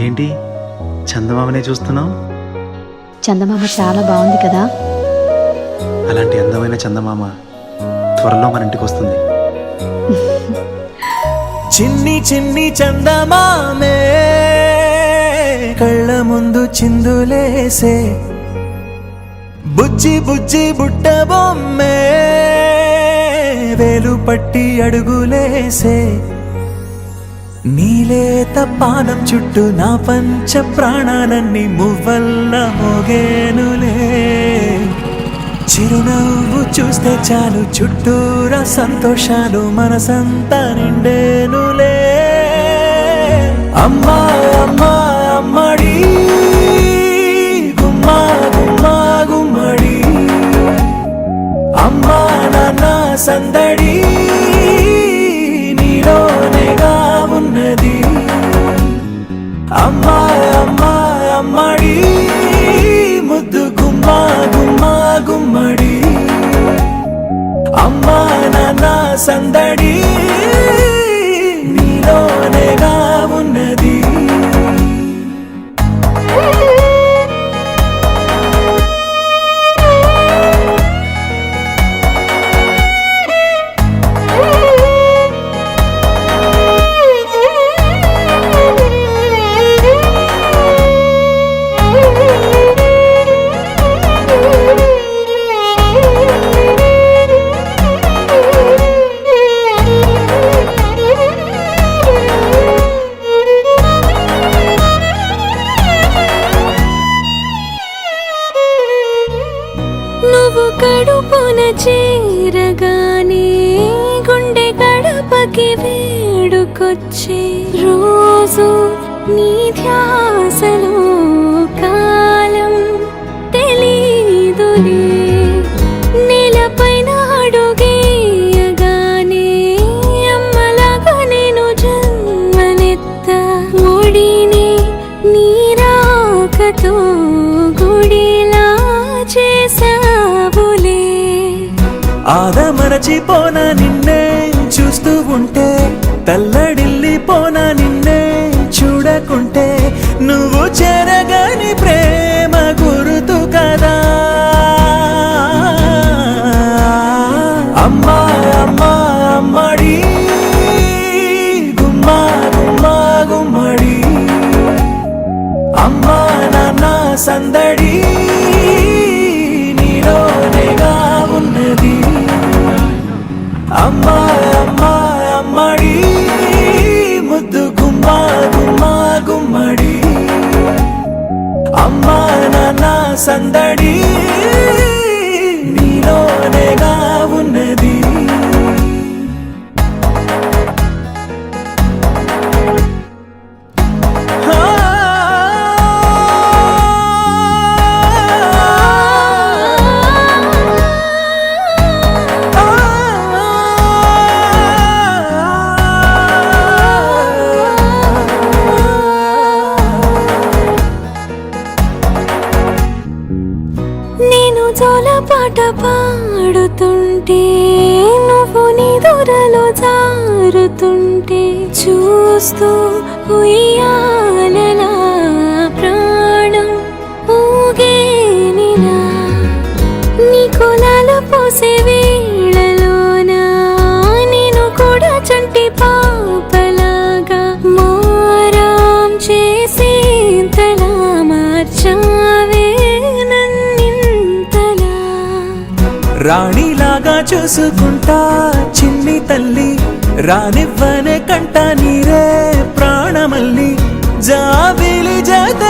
ఏంటి చందమామనే చూస్తున్నావు? చందమామ చాలా బాగుంది కదా. అలాంటి అందమైన చందమామ త్వరలో మన ఇంటికి వస్తుంది. చిన్ని చిన్ని చందమామే కళ్ళ ముందు చిందులేసే, బుజ్జి బుజ్జి బుట్ట బొమ్మే వేలు పట్టి అడుగులేసే, నీలేత పానం చుట్టూ నా పంచ ప్రాణాలన్నీ మువ్వల్ల మోగేనులే. చిరునవ్వు చూస్తే చాలు చుట్టూరా సంతోషాలు మనసంతా నిండేనులే. అమ్మా అమ్మా అమ్మడి గుమ్మా గుమ్మా గుమ్మడి, అమ్మా నాన్న సందడి నీలోనేగా ఉన్నది. అమ్మా అమ్మా అమ్మడి ముద్దు గుమ్మా గుమ్మా గుమ్మడి, అమ్మా నాన్న సందడి నీలోనేగా ఉన్నది. నువ్వు కడుపున చేరగానే గుండె గడపకి వేడుకొచ్చే, రోజు నీ ధ్యాసలో కాలం తెలీదులే. నేలపైన అడుగేయగానే అమ్మలాగా నేను జన్మనెత్త, ఒడిని నీ రాకతో గుడిలా చేసావులే. ఆదమరచిపోనా నిన్నే చూస్తూ ఉంటే, తల్లడిల్లిపోనా నిన్నే చూడకుంటే, నువ్వు చెరగని ప్రేమ గురుతు కదా. అమ్మా అమ్మా అమ్మడి గుమ్మా గుమ్మా గుమ్మడి, అమ్మా నాన్న సందడి నీలోనేగా ఉన్నది. అమ్మా అమ్మా అమ్మడి ముద్దు గుమ్మా గుమ్మా గుమ్మడి, అమ్మా నాన్న సందడి నీలోనేగా ఉన్నది. నేను జోలపాట పాడుతుంటే, నువ్వు నీ దూరలో జారుతుంటే, చూస్తూ ఉయ్యాలలా ప్రాణం ఊగేనిలా. నీ కులాలు పోసే వేళలోనా నేను కూడా చంటి పాపలాగా మారాం చేసేంతలా మార్చావే. రాణిలాగా చూసుకుంటా చిన్ని తల్లి, రానివ్వనే కంట నీరే ప్రాణమల్లి, జాబిలి జత